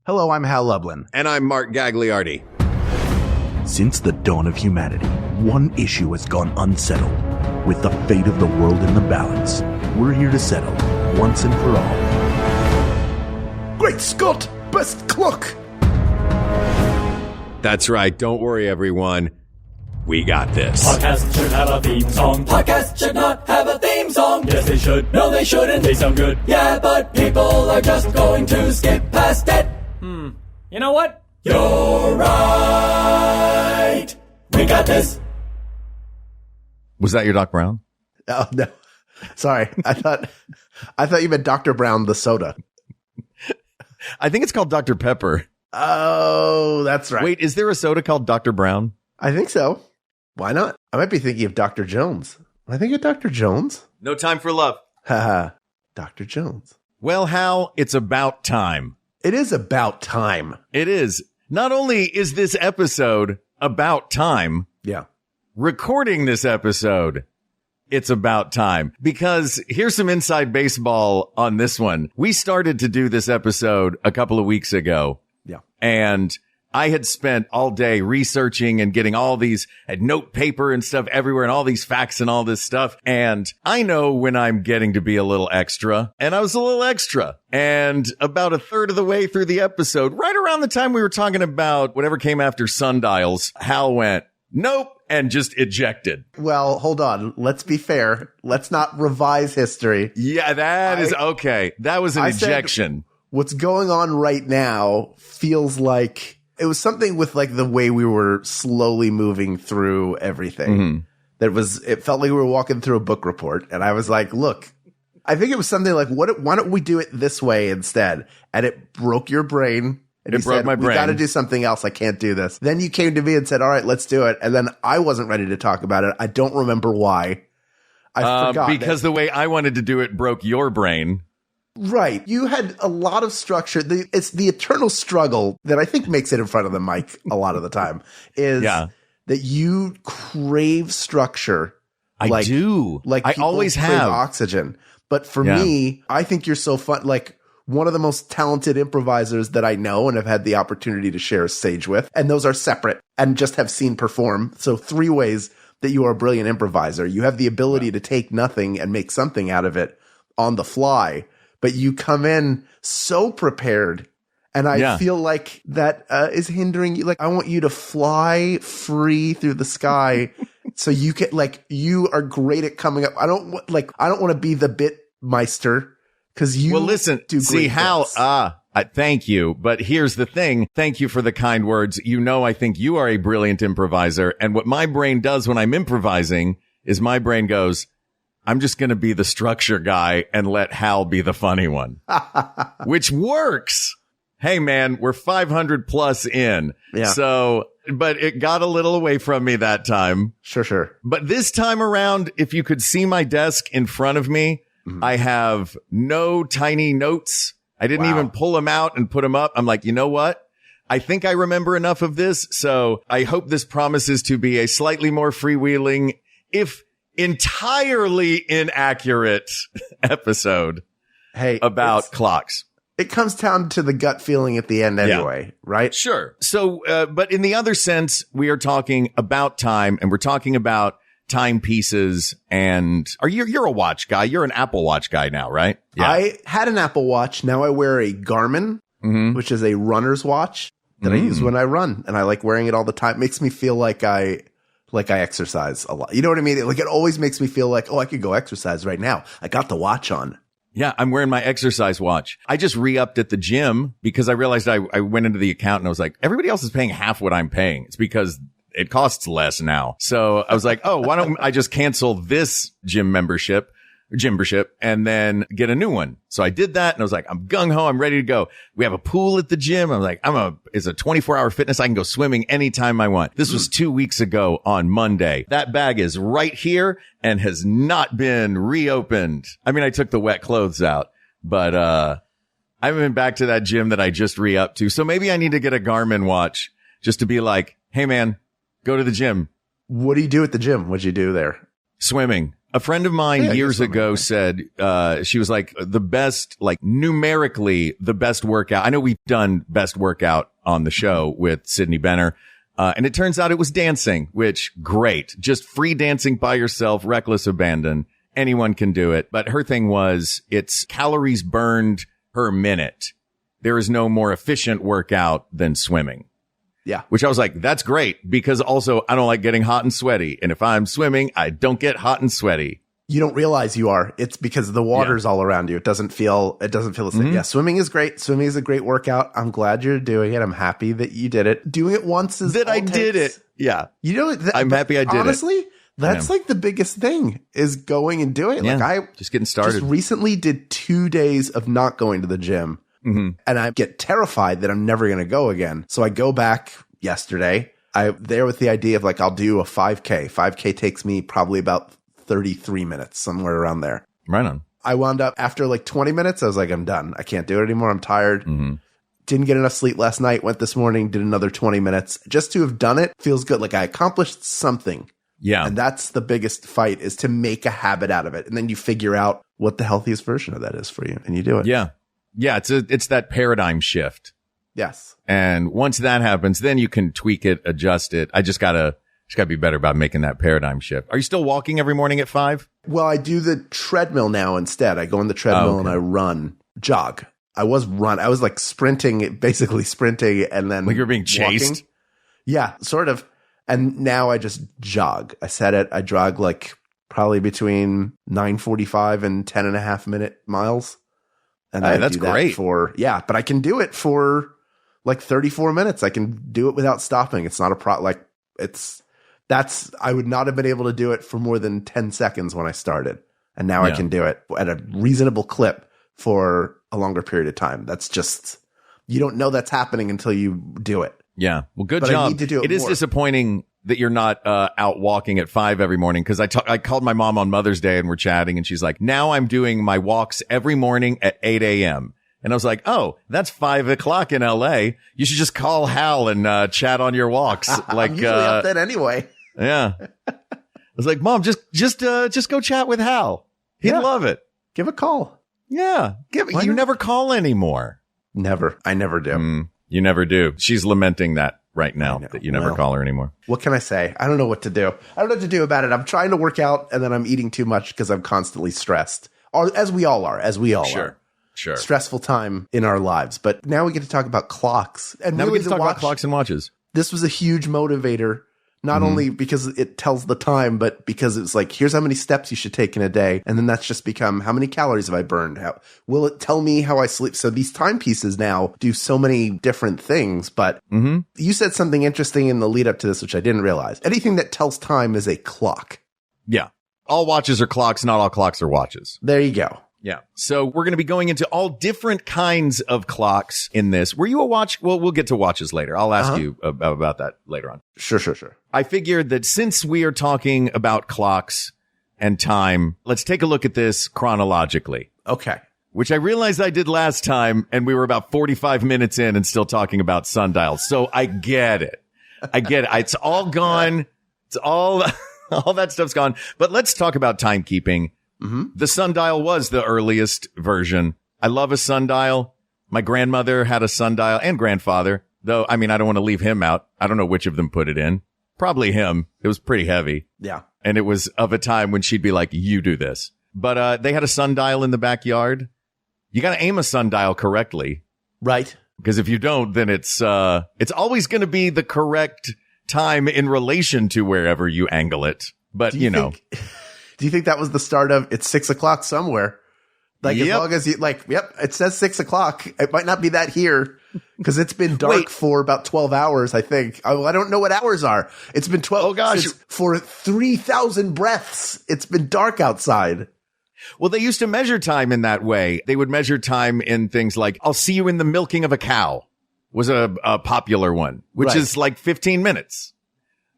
Hello, I'm Hal Lublin. And I'm Mark Gagliardi. Since the dawn of humanity, one issue has gone unsettled. With the fate of the world in the balance, we're here to settle, once and for all. Great Scott! Best clock! That's right. Don't worry, everyone. We got this. Podcasts should have a theme song. Podcasts should not have a theme song. Yes, they should. No, they shouldn't. They sound good. Yeah, but people are just going to skip past it. You know what? You're right. We got this. Was that your Doc Brown? Oh, no. Sorry. I thought you meant Dr. Brown, the soda. I think it's called Dr. Pepper. Oh, that's right. Wait, is there a soda called Dr. Brown? I think so. Why not? I might be thinking of Dr. Jones. I think of Dr. Jones. No time for love. Haha. Dr. Jones. Well, Hal, it's about time. It is about time. It is. Not only is this episode about time, Yeah. recording this episode, it's about time. Because here's some inside baseball on this one. We started to do this episode a couple of weeks ago. Yeah. And I had spent all day researching and getting all these note paper and stuff everywhere and all these facts and all this stuff. And I know when I'm getting to be a little extra, and I was a little extra. And about a third of the way through the episode, right around the time we were talking about whatever came after sundials, Hal went, nope, and just ejected. Well, hold on. Let's be fair. Let's not revise history. Yeah, that is okay. That was an ejection. What's going on right now feels like it was something with like the way we were slowly moving through everything. It felt like we were walking through a book report. And I was like, look, I think it was something like, why don't we do it this way instead? And it broke your brain. And it broke my brain. We got to do something else. I can't do this. Then you came to me and said, all right, let's do it. And then I wasn't ready to talk about it. I don't remember why. I forgot. Because the way I wanted to do it broke your brain. Right. You had a lot of structure. It's the eternal struggle that I think makes it in front of the mic a lot of the time is that you crave structure. I do. Like I always crave have oxygen. But for me, I think you're so fun. Like one of the most talented improvisers that I know and have had the opportunity to share a stage with. And those are separate and just have seen perform. So 3 ways that you are a brilliant improviser. You have the ability to take nothing and make something out of it on the fly. But you come in so prepared, and I feel like that is hindering you. Like, I want you to fly free through the sky so you can, like, you are great at coming up. I don't want to be the bit meister because you do great Hal, bits. Thank you. But here's the thing. Thank you for the kind words. You know, I think you are a brilliant improviser. And what my brain does when I'm improvising is my brain goes, I'm just going to be the structure guy and let Hal be the funny one, which works. Hey, man, we're 500 plus in. Yeah. So, but it got a little away from me that time. Sure. But this time around, if you could see my desk in front of me, I have no tiny notes. I didn't even pull them out and put them up. I'm like, you know what? I think I remember enough of this. So I hope this promises to be a slightly more freewheeling, if entirely inaccurate episode about clocks. It comes down to the gut feeling at the end anyway, right? Sure. So, but in the other sense, we are talking about time, and we're talking about timepieces. And you're a watch guy. You're an Apple Watch guy now, right? Yeah. I had an Apple Watch. Now I wear a Garmin, which is a runner's watch that I use when I run, and I like wearing it all the time. It makes me feel like I exercise a lot. You know what I mean? Like, it always makes me feel like, oh, I could go exercise right now. I got the watch on. Yeah, I'm wearing my exercise watch. I just re-upped at the gym because I realized I went into the account and I was like, everybody else is paying half what I'm paying. It's because it costs less now. So I was like, oh, why don't I just cancel this gym membership and then get a new one. So I did that and I was like, I'm gung ho. I'm ready to go. We have a pool at the gym. I'm like, it's a 24-hour fitness. I can go swimming anytime I want. This was 2 weeks ago on Monday. That bag is right here and has not been reopened. I mean, I took the wet clothes out, but, I haven't been back to that gym that I just re-upped to. So maybe I need to get a Garmin watch just to be like, hey man, go to the gym. What do you do at the gym? What'd you do there? Swimming. A friend of mine Yeah, years ago said, she was like the best, like numerically the best workout. I know we've done best workout on the show with Sydney Benner. And it turns out it was dancing, which great. Just free dancing by yourself, reckless abandon. Anyone can do it. But her thing was it's calories burned per minute. There is no more efficient workout than swimming. Yeah. Which I was like, that's great, because also I don't like getting hot and sweaty. And if I'm swimming, I don't get hot and sweaty. You don't realize you are. It's because the water's all around you. It doesn't feel the same. Mm-hmm. Yeah, swimming is great. Swimming is a great workout. I'm glad you're doing it. I'm happy that you did it. Doing it once is That all I it did takes. it. Yeah. You know, I'm happy I did honestly, that's like the biggest thing is going and doing it. Yeah. Like I Just getting started. just recently did 2 days of not going to the gym, and I get terrified that I'm never going to go again. So I go back yesterday. I there with the idea of like I'll do a 5K. 5K takes me probably about 33 minutes, somewhere around there. Right on. I wound up after like 20 minutes. I was like, I'm done. I can't do it anymore. I'm tired. Didn't get enough sleep last night. Went this morning, did another 20 minutes. Just to have done it feels good. Like I accomplished something. Yeah. And that's the biggest fight, is to make a habit out of it. And then you figure out what the healthiest version of that is for you, and you do it. Yeah. Yeah. It's that paradigm shift. Yes. And once that happens, then you can tweak it, adjust it. I just gotta be better about making that paradigm shift. Are you still walking every morning at 5? Well, I do the treadmill now instead. I go on the treadmill and I jog. I was like basically sprinting, and then Like you're being chased? walking. Yeah, sort of. And now I just jog. I set it. I jog like probably between 9:45 and 10.5-minute miles. And Hey, I that's do that great. but I can do it for like 34 minutes. I can do it without stopping. It's not I would not have been able to do it for more than 10 seconds when I started. And now I can do it at a reasonable clip for a longer period of time. That's just, you don't know that's happening until you do it. Yeah. Well, good But I job. need to do it is more. disappointing that you're not out walking at 5 every morning, because I called my mom on Mother's Day and we're chatting, and she's like, now I'm doing my walks every morning at 8 a.m. And I was like, oh, that's 5 o'clock in LA. You should just call Hal and chat on your walks. Like, I'm usually up then anyway. yeah. I was like, Mom, just go chat with Hal. He'd love it. Give a call. Yeah. You never call anymore. Never. I never do. You never do. She's lamenting that right now, that you never Well, call her anymore. What can I say? I don't know what to do. I don't know what to do about it. I'm trying to work out, and then I'm eating too much because I'm constantly stressed. Or as we all are. Sure. Stressful time in our lives. But now we get to talk about clocks. And Now we really get to talk about clocks and watches. This was a huge motivator, not only because it tells the time, but because it's like, here's how many steps you should take in a day. And then that's just become, how many calories have I burned? Will it tell me how I sleep? So these timepieces now do so many different things. But you said something interesting in the lead up to this, which I didn't realize. Anything that tells time is a clock. Yeah. All watches are clocks. Not all clocks are watches. There you go. Yeah. So we're going to be going into all different kinds of clocks in this. Were you a watch? Well, we'll get to watches later. I'll ask you about that later on. Sure. I figured that since we are talking about clocks and time, let's take a look at this chronologically, Okay. which I realized I did last time, and we were about 45 minutes in and still talking about sundials. So I get it. It's all gone. It's all that stuff's gone. But let's talk about timekeeping. The sundial was the earliest version. I love a sundial. My grandmother had a sundial, and grandfather, though. I mean, I don't want to leave him out. I don't know which of them put it in. Probably him. It was pretty heavy. Yeah. And it was of a time when she'd be like, you do this. But they had a sundial in the backyard. You got to aim a sundial correctly, Right. because if you don't, then it's always going to be the correct time in relation to wherever you angle it. But Do you think that was the start of it's 6 o'clock somewhere? Like as Yep. long as you it says 6 o'clock. It might not be that here because it's been dark for about 12 hours, I think. I don't know what hours are. It's been 12. Oh, gosh. For 3,000 breaths, it's been dark outside. Well, they used to measure time in that way. They would measure time in things like, I'll see you in the milking of a cow was a popular one, which Right. is like 15 minutes,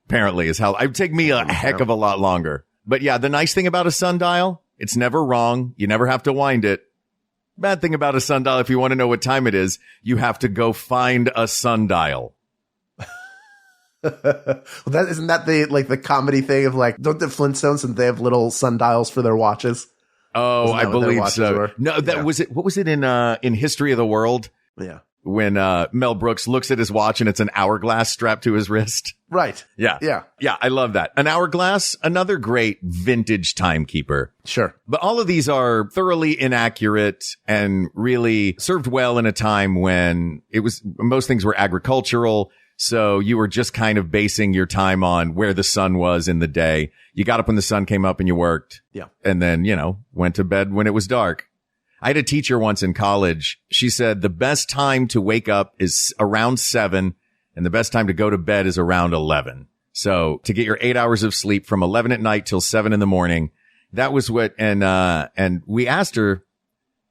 apparently, is how it would take me a heck of a lot longer. But yeah, the nice thing about a sundial, it's never wrong. You never have to wind it. Bad thing about a sundial, if you want to know what time it is, you have to go find a sundial. Well, isn't that the comedy thing of like, don't the Flintstones and they have little sundials for their watches? Oh, I believe so. Were? No, that was it. What was it in History of the World? Yeah. When Mel Brooks looks at his watch and it's an hourglass strapped to his wrist. Right. Yeah. Yeah. Yeah, I love that. An hourglass, another great vintage timekeeper. Sure. But all of these are thoroughly inaccurate and really served well in a time when most things were agricultural. So you were just kind of basing your time on where the sun was in the day. You got up when the sun came up and you worked. Yeah. And then, went to bed when it was dark. I had a teacher once in college. She said the best time to wake up is around 7 and the best time to go to bed is around 11. So to get your 8 hours of sleep from 11 at night till 7 in the morning, that was what, and we asked her,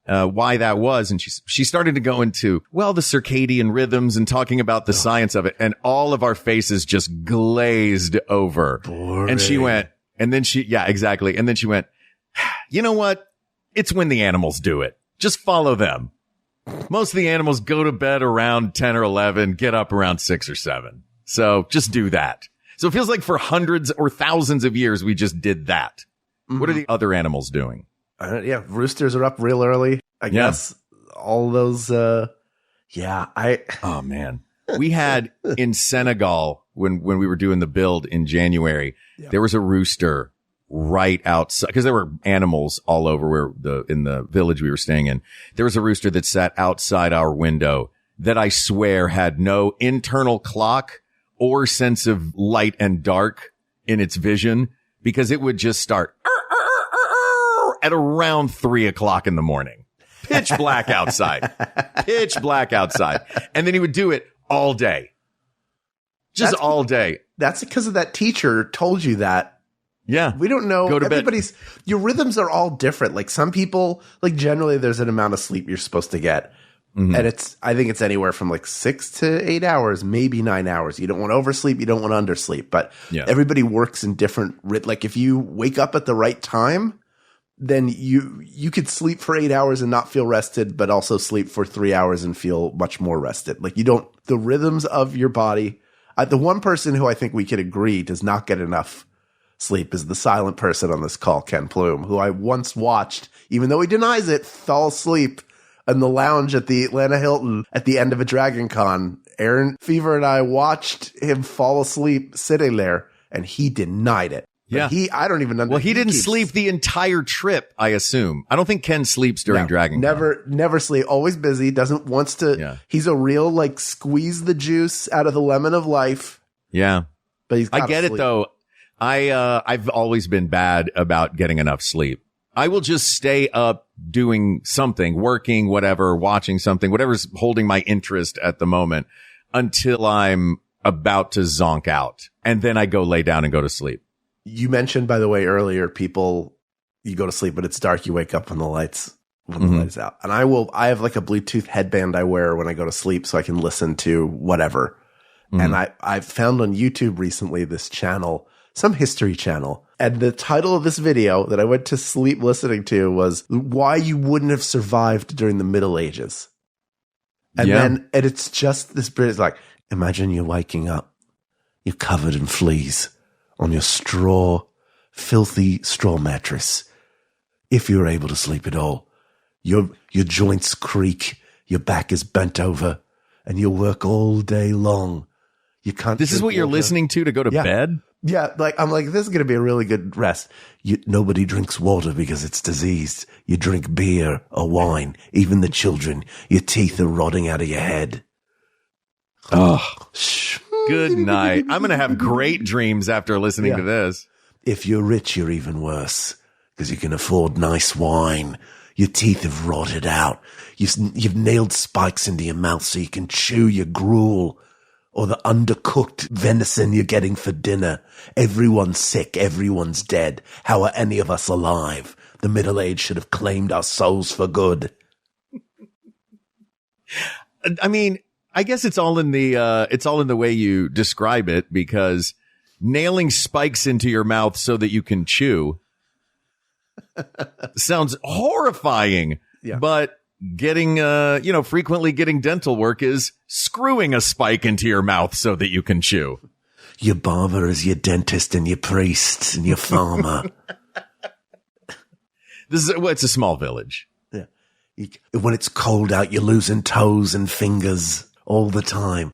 why that was. And she started to go into, the circadian rhythms and talking about the science of it. And all of our faces just glazed over. Boring. And she went, exactly. And then she went, you know what? It's when the animals do it. Just follow them. Most of the animals go to bed around 10 or 11, get up around 6 or 7. So just do that. So it feels like for hundreds or thousands of years, we just did that. Mm-hmm. What are the other animals doing? Roosters are up real early, I guess. All those, Oh, man. We had in Senegal, when we were doing the build in January, there was a rooster right outside, because there were animals all over in the village we were staying in. There was a rooster that sat outside our window that I swear had no internal clock or sense of light and dark in its vision, because it would just start at around 3:00 in the morning. Pitch black outside. And then he would do it all day. All day. That's because of that teacher told you that. Yeah. We don't know. Go to bed. Your rhythms are all different. Like some people, generally there's an amount of sleep you're supposed to get. Mm-hmm. And I think it's anywhere from 6 to 8 hours, maybe 9 hours. You don't want to oversleep. You don't want to undersleep, but everybody works in different, if you wake up at the right time, then you could sleep for 8 hours and not feel rested, but also sleep for 3 hours and feel much more rested. The rhythms of your body. The one person who I think we could agree does not get enough sleep is the silent person on this call, Ken Plume, who I once watched, even though he denies it, fall asleep in the lounge at the Atlanta Hilton at the end of a Dragon Con. Aaron Fever and I watched him fall asleep sitting there, and he denied it. Yeah. I don't even understand. Well, he didn't sleep the entire trip, I assume. I don't think Ken sleeps during Dragon Con. Never sleep. Always busy. Wants to. He's a real, squeeze the juice out of the lemon of life. Yeah. But I get it, though. I've always been bad about getting enough sleep. I will just stay up doing something, working, whatever, watching something, whatever's holding my interest at the moment until I'm about to zonk out. And then I go lay down and go to sleep. You mentioned, by the way, earlier, you go to sleep, but it's dark. You wake up when the lights out. And I have a Bluetooth headband I wear when I go to sleep so I can listen to whatever. Mm-hmm. And I've found on YouTube recently this channel, some history channel. And the title of this video that I went to sleep listening to was Why You Wouldn't Have Survived During the Middle Ages. And it's just this bit. It's imagine you're waking up. You're covered in fleas on your filthy straw mattress. If you're able to sleep at all, your joints creak, your back is bent over, and you'll work all day long. You can't. This is what you're listening to go to bed? Yeah, I'm this is going to be a really good rest. Nobody drinks water because it's diseased. You drink beer or wine, even the children. Your teeth are rotting out of your head. Oh, good night. I'm going to have great dreams after listening to this. If you're rich, you're even worse because you can afford nice wine. Your teeth have rotted out. You've nailed spikes into your mouth so you can chew your gruel or the undercooked venison you're getting for dinner. Everyone's sick. Everyone's dead. How are any of us alive? The Middle Age should have claimed our souls for good. I mean, I guess it's all in the way you describe it, because nailing spikes into your mouth so that you can chew sounds horrifying. Yeah. But getting, frequently getting dental work is screwing a spike into your mouth so that you can chew. your barber is your dentist and your priest and your farmer. It's a small village. Yeah. When it's cold out, you're losing toes and fingers all the time.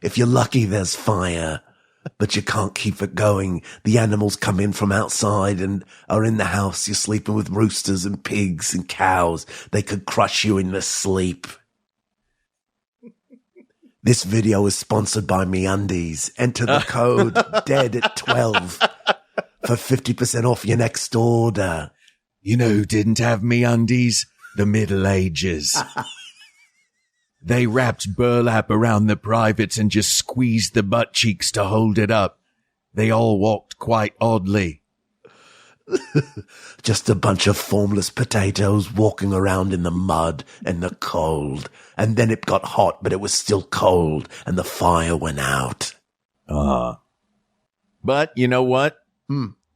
If you're lucky, there's fire, but you can't keep it going. The animals come in from outside and are in the house. You're sleeping with roosters and pigs and cows. They could crush you in their sleep. This video is sponsored by MeUndies. Enter the code DEAD at 12 for 50% off your next order. You know who didn't have MeUndies? The Middle Ages. They wrapped burlap around the privates and just squeezed the butt cheeks to hold it up. They all walked quite oddly. Just a bunch of formless potatoes walking around in the mud and the cold. And then it got hot, but it was still cold, and the fire went out. But you know what?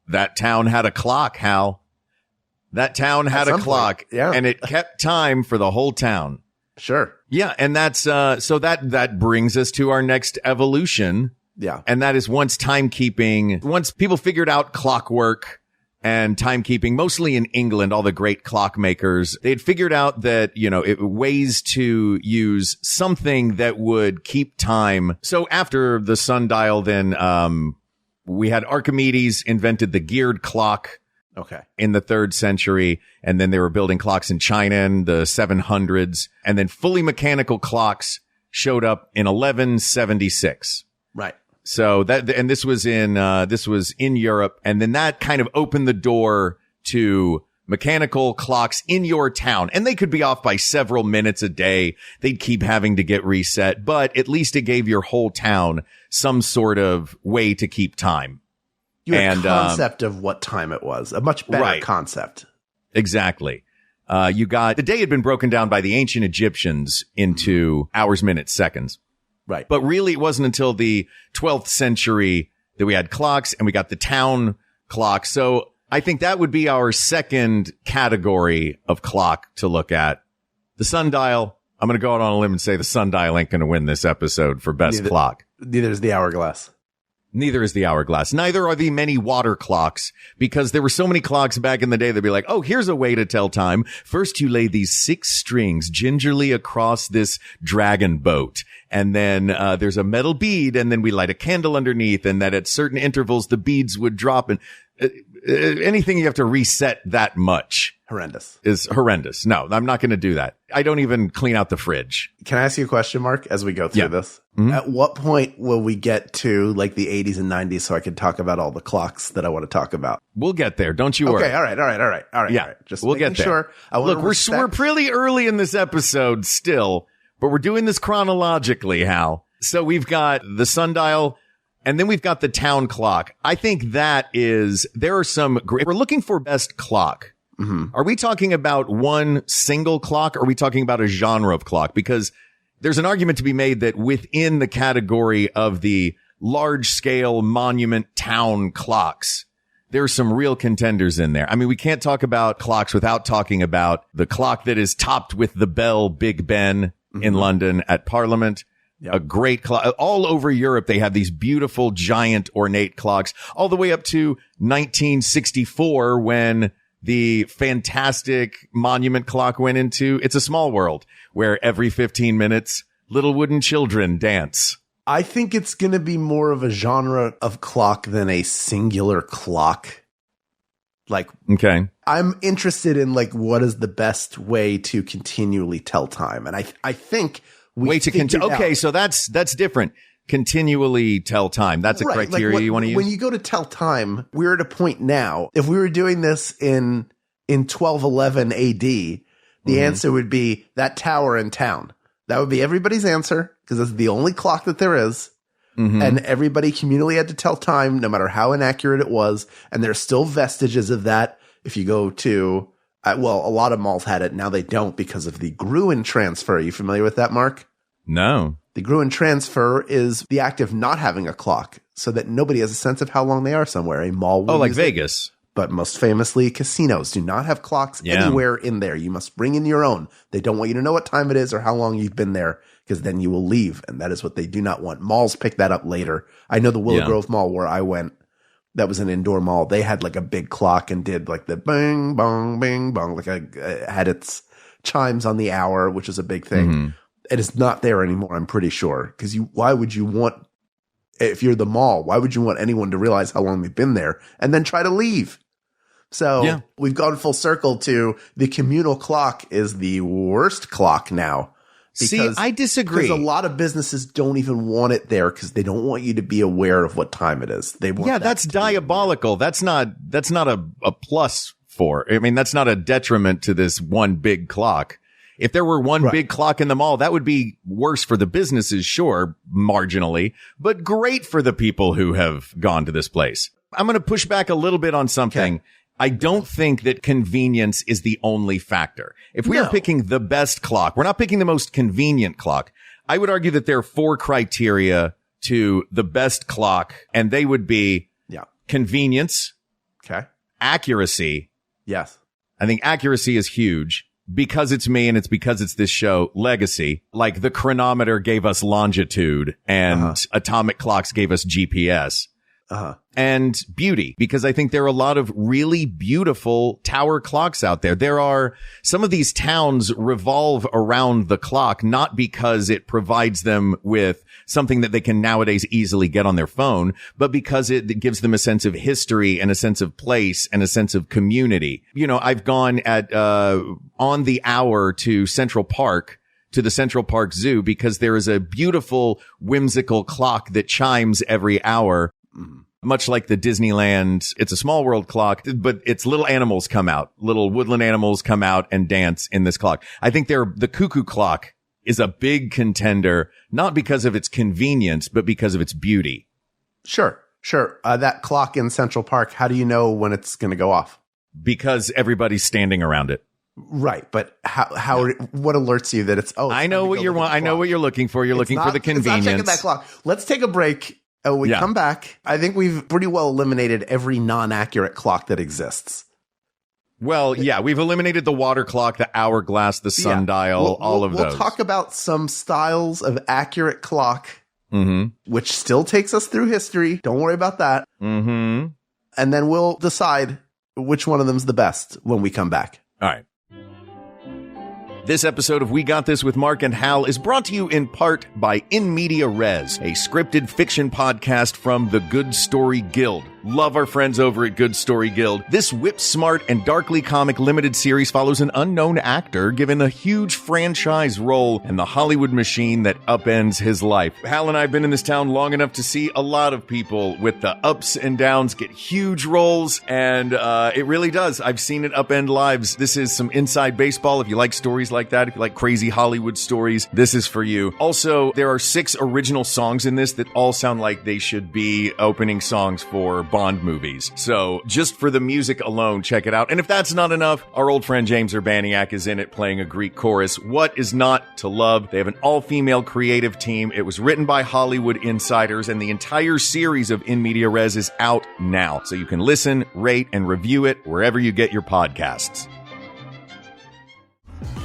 That town had a clock, Hal. That town had a clock, and it kept time for the whole town. Sure. Yeah, and that's so that brings us to our next evolution. Yeah. And that is once people figured out clockwork and timekeeping, mostly in England, all the great clockmakers, they had figured out that, ways to use something that would keep time. So after the sundial, then we had Archimedes invented the geared clock. Okay. In the 3rd century. And then they were building clocks in China in the 700s. And then fully mechanical clocks showed up in 1176. Right. So this was in Europe. And then that kind of opened the door to mechanical clocks in your town. And they could be off by several minutes a day. They'd keep having to get reset, but at least it gave your whole town some sort of way to keep time. You had a concept of what time it was, a much better concept. Exactly. The day had been broken down by the ancient Egyptians into hours, minutes, seconds. Right. But really it wasn't until the 12th century that we had clocks and we got the town clock. So I think that would be our second category of clock to look at. The sundial. I'm going to go out on a limb and say the sundial ain't going to win this episode for best clock. Neither is the hourglass. Neither is the hourglass. Neither are the many water clocks, because there were so many clocks back in the day that'd be like, oh, here's a way to tell time. First, you lay these 6 strings gingerly across this dragon boat. And then there's a metal bead, and then we light a candle underneath, and that at certain intervals, the beads would drop. And anything you have to reset that much is horrendous. No, I'm not going to do that. I don't even clean out the fridge. Can I ask you a question, Mark, as we go through this? Mm-hmm. At what point will we get to like the 80s and 90s so I can talk about all the clocks that I want to talk about? We'll get there. Don't you worry. Okay. All right. Yeah. Just we'll get there. Sure. Look, we're pretty early in this episode still, but we're doing this chronologically, Hal. So we've got the sundial, and then we've got the town clock. I think there are some great, we're looking for best clock. Mm-hmm. Are we talking about one single clock? Or are we talking about a genre of clock? Because there's an argument to be made that within the category of the large scale monument town clocks, there's some real contenders in there. I mean, we can't talk about clocks without talking about the clock that is topped with the bell Big Ben in London at Parliament. Yep. A great clock. All over Europe, they have these beautiful, giant, ornate clocks, all the way up to 1964 when the fantastic monument clock went into It's a Small World, where every 15 minutes, little wooden children dance. I think it's going to be more of a genre of clock than a singular clock. Like, okay, I'm interested in like, what is the best way to continually tell time? And I think we okay, so that's different. Continually tell time. That's a criteria you want to use. When you go to tell time, we're at a point now. If we were doing this in 1211 AD, the answer would be that tower in town. That would be everybody's answer, because it's the only clock that there is. Mm-hmm. And everybody communally had to tell time, no matter how inaccurate it was. And there's still vestiges of that. If you go to, a lot of malls had it. Now they don't because of the Gruen transfer. Are you familiar with that, Mark? No. The Gruen transfer is the act of not having a clock so that nobody has a sense of how long they are somewhere. A mall will like Vegas. But most famously, casinos do not have clocks anywhere in there. You must bring in your own. They don't want you to know what time it is or how long you've been there because then you will leave. And that is what they do not want. Malls pick that up later. I know the Willow Grove Mall where I went, that was an indoor mall. They had like a big clock and did like the bang, bong, bing, bong, like had its chimes on the hour, which is a big thing. Mm-hmm. It is not there anymore, I'm pretty sure. Because why would you want, if you're the mall, why would you want anyone to realize how long they've been there and then try to leave? So we've gone full circle to the communal clock is the worst clock now. See, I disagree. Because a lot of businesses don't even want it there because they don't want you to be aware of what time it is. They want that's diabolical. That's not a plus for. I mean, that's not a detriment to this one big clock. If there were one big clock in the mall, that would be worse for the businesses, sure, marginally, but great for the people who have gone to this place. I'm going to push back a little bit on something. Okay. I don't think that convenience is the only factor. If we are picking the best clock, we're not picking the most convenient clock. I would argue that there are 4 criteria to the best clock, and they would be convenience, accuracy. Yes. I think accuracy is huge because it's me and it's because it's this show, legacy. Like the chronometer gave us longitude and atomic clocks gave us GPS. And beauty, because I think there are a lot of really beautiful tower clocks out there. There are some of these towns revolve around the clock, not because it provides them with something that they can nowadays easily get on their phone, but because it gives them a sense of history and a sense of place and a sense of community. You know, I've gone at, on the hour to Central Park, to the Central Park Zoo, because there is a beautiful, whimsical clock that chimes every hour. Much like the Disneyland, It's a Small World clock, but its little animals come out. Little woodland animals come out and dance in this clock. I think the cuckoo clock is a big contender, not because of its convenience, but because of its beauty. Sure. That clock in Central Park, how do you know when it's going to go off? Because everybody's standing around it. Right, but how what alerts you that it's I know what you're I know what you're looking for. You're looking for the convenience. It's not checking that clock. Let's take a break. We come back. I think we've pretty well eliminated every non-accurate clock that exists. Well, we've eliminated the water clock, the hourglass, the sundial, all of those. We'll talk about some styles of accurate clock, which still takes us through history. Don't worry about that. And then we'll decide which one of them's the best when we come back. All right. This episode of We Got This with Mark and Hal is brought to you in part by In Media Res, a scripted fiction podcast from the Good Story Guild. Love our friends over at Good Story Guild. This whip-smart and darkly comic limited series follows an unknown actor given a huge franchise role in the Hollywood machine that upends his life. Hal and I have been in this town long enough to see a lot of people with the ups and downs get huge roles, and it really does. I've seen it upend lives. This is some inside baseball. If you like stories like that, if you like crazy Hollywood stories, this is for you. Also, there are 6 original songs in this that all sound like they should be opening songs for Bond movies. So just for the music alone, check it out. And if that's not enough, our old friend James Urbaniak is in it playing a Greek chorus. What is not to love? They have an all-female creative team. It was written by Hollywood insiders, and the entire series of In Media Res is out now. So you can listen, rate, and review it wherever you get your podcasts.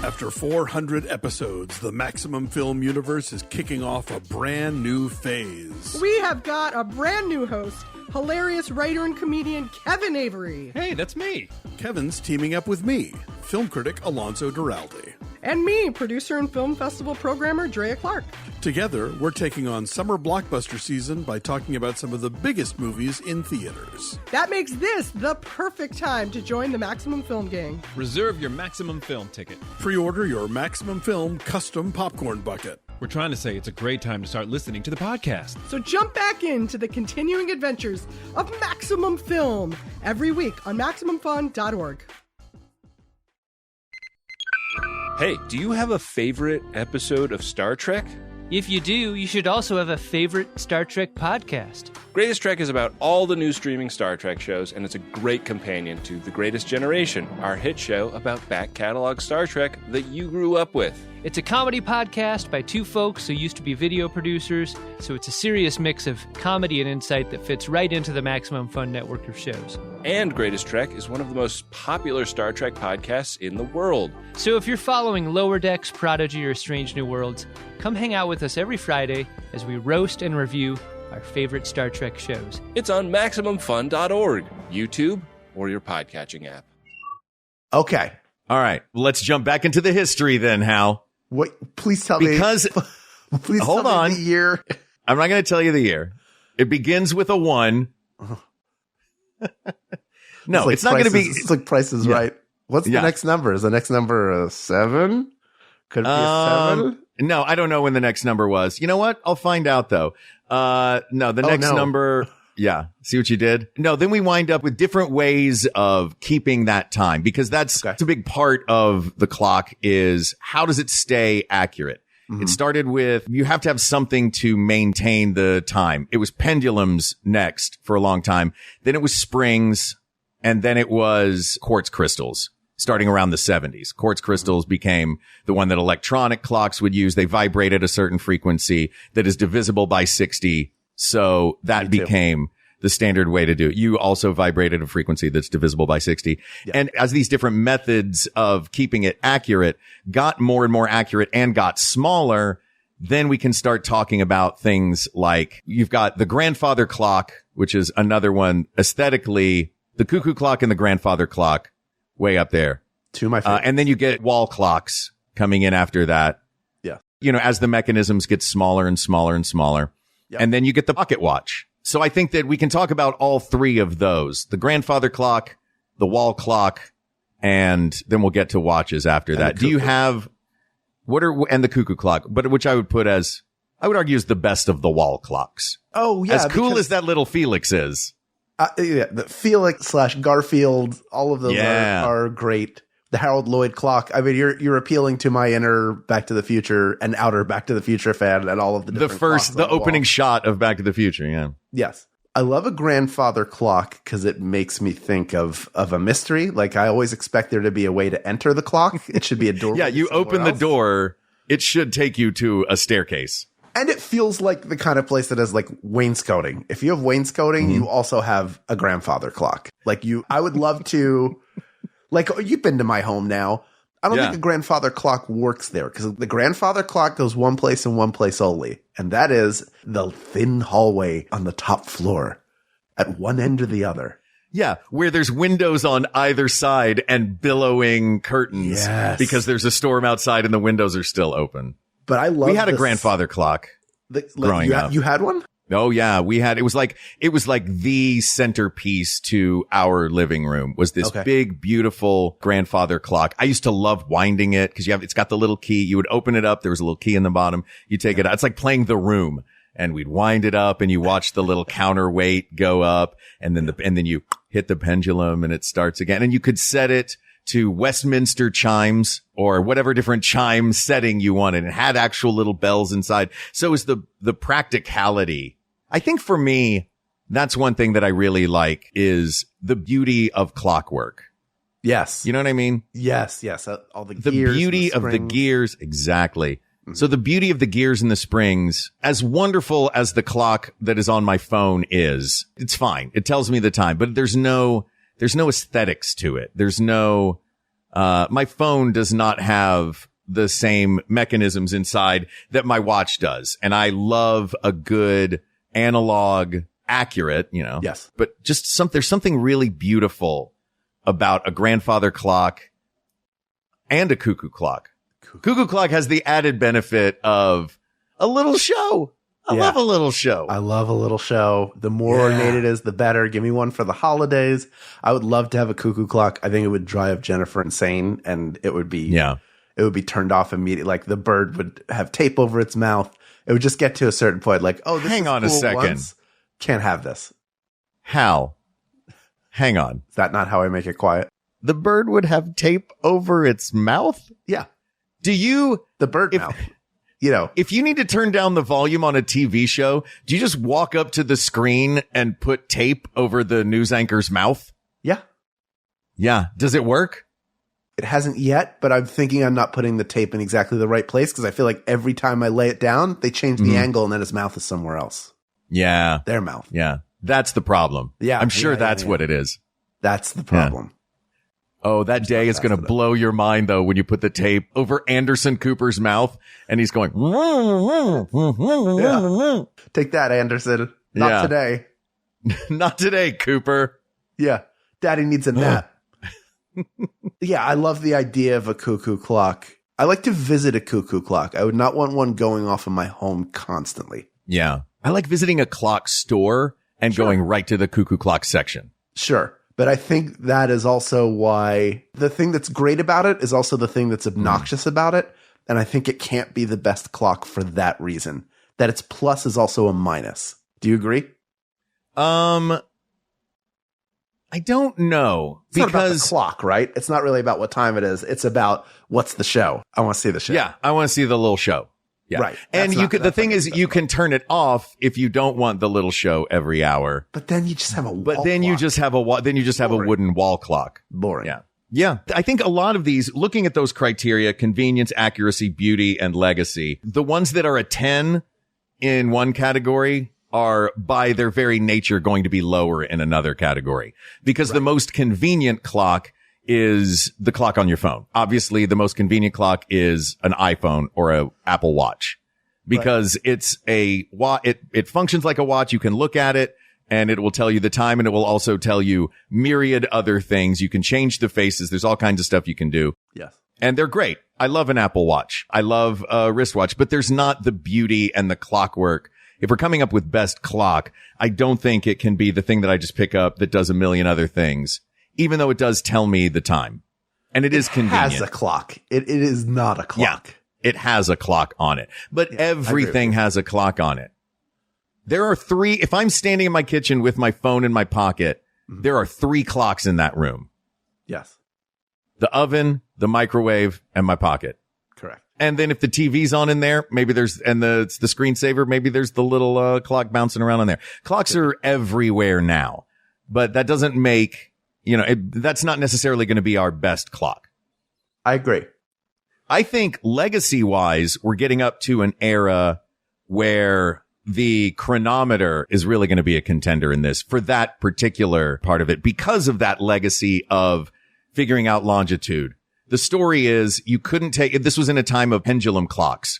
After 400 episodes, the Maximum Film Universe is kicking off a brand new phase. We have got a brand new host, hilarious writer and comedian Kevin Avery. Hey, that's me. Kevin's teaming up with me, film critic Alonso Duralde. And me, producer and film festival programmer Drea Clark. Together, we're taking on summer blockbuster season by talking about some of the biggest movies in theaters. That makes this the perfect time to join the Maximum Film Gang. Reserve your Maximum Film ticket. Pre-order your Maximum Film custom popcorn bucket. We're trying to say it's a great time to start listening to the podcast. So jump back into the continuing adventures of Maximum Film every week on MaximumFun.org. Hey, do you have a favorite episode of Star Trek? If you do, you should also have a favorite Star Trek podcast. Greatest Trek is about all the new streaming Star Trek shows, and it's a great companion to The Greatest Generation, our hit show about back catalog Star Trek that you grew up with. It's a comedy podcast by two folks who used to be video producers, so it's a serious mix of comedy and insight that fits right into the Maximum Fun network of shows. And Greatest Trek is one of the most popular Star Trek podcasts in the world. So if you're following Lower Decks, Prodigy, or Strange New Worlds, come hang out with us every Friday as we roast and review our favorite Star Trek shows. It's on MaximumFun.org, YouTube, or your podcatching app. Okay. All right. Let's jump back into the history then, Hal. What? Please tell Because, me. Please hold tell on. me the year. I'm not going to tell you the year. It begins with a 1. No, like it's not going to be. It's like Price is Yeah. Right. What's the Yeah. next number? Is the next number a 7? Could it be a 7? No, I don't know when the next number was. You know what? I'll find out though. No, the next number. Yeah. See what you did? No, then we wind up with different ways of keeping that time because that's a big part of the clock is how does it stay accurate? Mm-hmm. It started with you have to have something to maintain the time. It was pendulums next for a long time. Then it was springs and then it was quartz crystals. Starting around the 70s, quartz crystals became the one that electronic clocks would use. They vibrate at a certain frequency that is divisible by 60. So that became the standard way to do it. You also vibrate at a frequency that's divisible by 60. Yeah. And as these different methods of keeping it accurate got more and more accurate and got smaller, then we can start talking about things like you've got the grandfather clock, which is another one aesthetically, the cuckoo clock and the grandfather clock. Way up there. Two of my favorites. And then you get wall clocks coming in after that. Yeah. You know, as the mechanisms get smaller and smaller and smaller. Yep. And then you get the pocket watch. So I think that we can talk about all three of those. The grandfather clock, the wall clock, and then we'll get to watches after that. Do you have, and the cuckoo clock, but which I would put as, I would argue is the best of the wall clocks. Oh, yeah. As cool as that little Felix is. Yeah, the Felix / Garfield, all of those are great. The Harold Lloyd clock. I mean, you're appealing to my inner Back to the Future and outer Back to the Future fan and all of the different the opening shot of Back to the Future. Yeah. Yes. I love a grandfather clock because it makes me think of a mystery. Like I always expect there to be a way to enter the clock. It should be a door. Yeah. You open the door. It should take you to a staircase. And it feels like the kind of place that has like wainscoting. If you have wainscoting, you also have a grandfather clock. Like I would love to, like you've been to my home now. I don't think a grandfather clock works there because the grandfather clock goes one place and one place only. And that is the thin hallway on the top floor at one end or the other. Yeah, where there's windows on either side and billowing curtains because there's a storm outside and the windows are still open. But I love. We had a grandfather clock growing up. You had one? Oh yeah, we had. It was like the centerpiece to our living room. Was this big, beautiful grandfather clock? I used to love winding it because it's got the little key. You would open it up. There was a little key in the bottom. You take it out. It's like playing The Room, and we'd wind it up, and you watch the little counterweight go up, and then you hit the pendulum, and it starts again. And you could set it to Westminster chimes or whatever different chime setting you wanted. It had actual little bells inside. So it was the practicality. I think for me, that's one thing that I really like is the beauty of clockwork. Yes. You know what I mean? Yes. All the gears, beauty of the gears. Exactly. Mm-hmm. So the beauty of the gears and the springs, as wonderful as the clock that is on my phone is, it's fine. It tells me the time, but there's no aesthetics to it. There's no, my phone does not have the same mechanisms inside that my watch does. And I love a good analog, accurate, Yes. But just there's something really beautiful about a grandfather clock and a cuckoo clock. Cuckoo clock has the added benefit of a little show. I love a little show. I love a little show. The more ornate it is, the better. Give me one for the holidays. I would love to have a cuckoo clock. I think it would drive Jennifer insane, and it would be turned off immediately. Like the bird would have tape over its mouth. It would just get to a certain point. Like, oh, this hang on cool a second. Once. Can't have this. How? Hang on. Is that not how I make it quiet? The bird would have tape over its mouth? Yeah. The bird mouth. you know, if you need to turn down the volume on a TV show, do you just walk up to the screen and put tape over the news anchor's mouth? Yeah. Yeah. Does it work? It hasn't yet, but I'm thinking I'm not putting the tape in exactly the right place because I feel like every time I lay it down, they change the angle and then his mouth is somewhere else. Yeah. Their mouth. Yeah. That's the problem. Yeah. I'm sure that's what it is. That's the problem. Oh, that day is going to blow your mind, though, when you put the tape over Anderson Cooper's mouth and he's going. Yeah. Take that, Anderson. Not today. Not today, Cooper. Yeah. Daddy needs a nap. Yeah, I love the idea of a cuckoo clock. I like to visit a cuckoo clock. I would not want one going off in my home constantly. Yeah. I like visiting a clock store and going right to the cuckoo clock section. Sure. But I think that is also why the thing that's great about it is also the thing that's obnoxious about it. And I think it can't be the best clock for that reason. That its plus is also a minus. Do you agree? I don't know. It's not about the clock, right? It's not really about what time it is. It's about what's the show. I want to see the show. Yeah, I want to see the little show. Yeah. Right. And the thing is, you can turn it off if you don't want the little show every hour. But then you just have a wall you just have a wooden wall clock. Boring. Yeah. Yeah. I think a lot of these, looking at those criteria, convenience, accuracy, beauty, and legacy, the ones that are a 10 in one category are by their very nature going to be lower in another category, because the most convenient clock is the clock on your phone. Obviously, the most convenient clock is an iPhone or a Apple Watch, because it's it functions like a watch. You can look at it and it will tell you the time, and it will also tell you myriad other things. You can change the faces. There's all kinds of stuff you can do. Yes. And they're great. I love an Apple Watch. I love a wristwatch, but there's not the beauty and the clockwork. If we're coming up with best clock, I don't think it can be the thing that I just pick up that does a million other things, even though it does tell me the time. And it is convenient. It has a clock. It is not a clock. Yeah, it has a clock on it, but everything has a clock on it. There are 3, if I'm standing in my kitchen with my phone in my pocket, there are 3 clocks in that room. Yes. The oven, the microwave, and my pocket. Correct. And then if the TV's on in there, maybe there's, and the screensaver, maybe there's the little clock bouncing around on there. Clocks are everywhere now, but that doesn't make, that's not necessarily going to be our best clock. I agree. I think legacy wise, we're getting up to an era where the chronometer is really going to be a contender in this for that particular part of it, because of that legacy of figuring out longitude. The story is you couldn't this was in a time of pendulum clocks,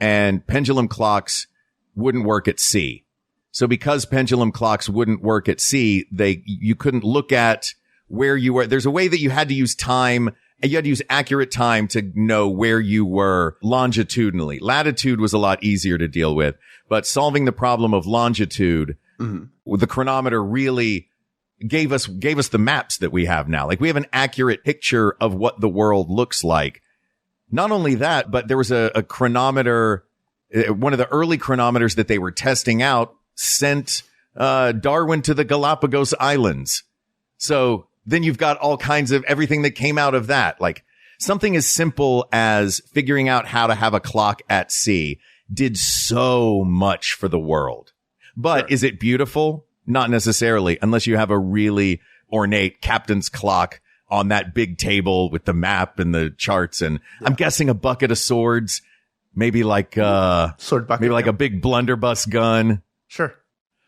and pendulum clocks wouldn't work at sea. So because pendulum clocks wouldn't work at sea, you couldn't look at where you were. There's a way that you had to use time, and you had to use accurate time to know where you were longitudinally. Latitude was a lot easier to deal with, but solving the problem of longitude, the chronometer really gave us the maps that we have now. Like, we have an accurate picture of what the world looks like. Not only that, but there was a chronometer, one of the early chronometers that they were testing out sent Darwin to the Galapagos Islands. So then you've got all kinds of everything that came out of that. Like, something as simple as figuring out how to have a clock at sea did so much for the world. But is it beautiful? Not necessarily, unless you have a really ornate captain's clock on that big table with the map and the charts. And I'm guessing a bucket of swords, maybe like sword bucket, maybe like a big blunderbuss gun. Sure.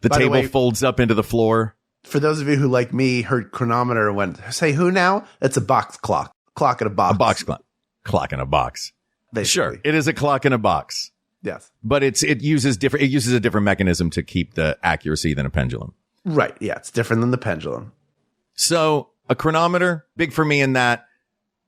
The table folds up into the floor. For those of you who, like me, heard chronometer and went, say who now? It's a box clock. Clock in a box. A box clock. Clock in a box. Basically. Sure. It is a clock in a box. Yes. But it uses a different mechanism to keep the accuracy than a pendulum. Right. Yeah. It's different than the pendulum. So a chronometer, big for me in that.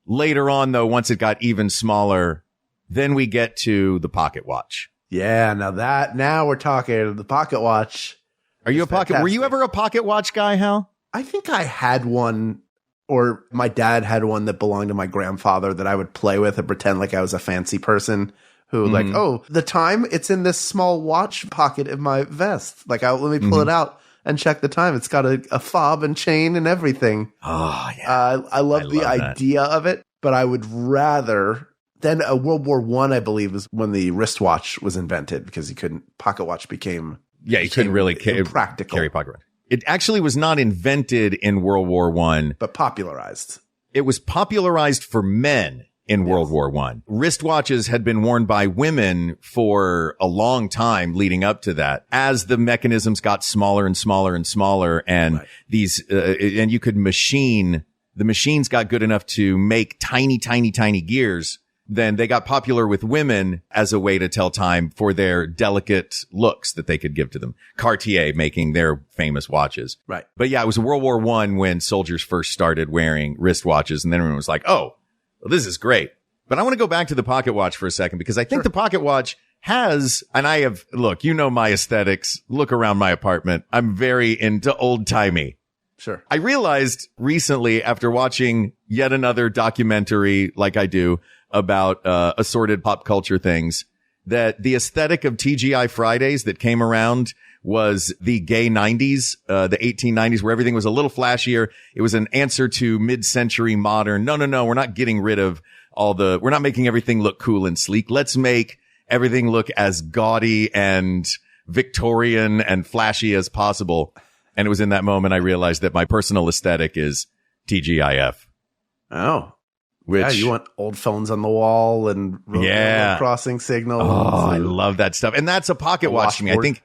Later on, though, once it got even smaller, then we get to the pocket watch. Yeah. Now we're talking the pocket watch. Are you a pocket? Were you ever a pocket watch guy, Hal? I think I had one, or my dad had one that belonged to my grandfather that I would play with and pretend like I was a fancy person. Who like, oh, the time, it's in this small watch pocket in my vest. Like, let me pull it out and check the time. It's got a fob and chain and everything. Oh, yeah. I love the idea of it, but I would rather Then World War I believe, is when the wristwatch was invented because pocket watch became you couldn't really practical. Carry pocket watch. It actually was not invented in World War I, but popularized. It was popularized for men in World War I. Wristwatches had been worn by women for a long time leading up to that. As the mechanisms got smaller and smaller and smaller, and and you could the machines got good enough to make tiny, tiny, tiny gears. Then they got popular with women as a way to tell time for their delicate looks that they could give to them. Cartier making their famous watches. Right. But yeah, it was World War I when soldiers first started wearing wristwatches, and then everyone was like, oh, well, this is great. But I want to go back to the pocket watch for a second, because I think the pocket watch has, and look, you know my aesthetics. Look around my apartment. I'm very into old timey. Sure. I realized recently, after watching yet another documentary like I do about assorted pop culture things, that the aesthetic of TGI Fridays that came around was the gay 90s, the 1890s, where everything was a little flashier. It was an answer to mid-century modern. No, we're not getting rid of we're not making everything look cool and sleek. Let's make everything look as gaudy and Victorian and flashy as possible. And it was in that moment I realized that my personal aesthetic is TGIF. Oh. You want old phones on the wall and crossing signals. Oh, I love that stuff. And that's a pocket watch to me. I think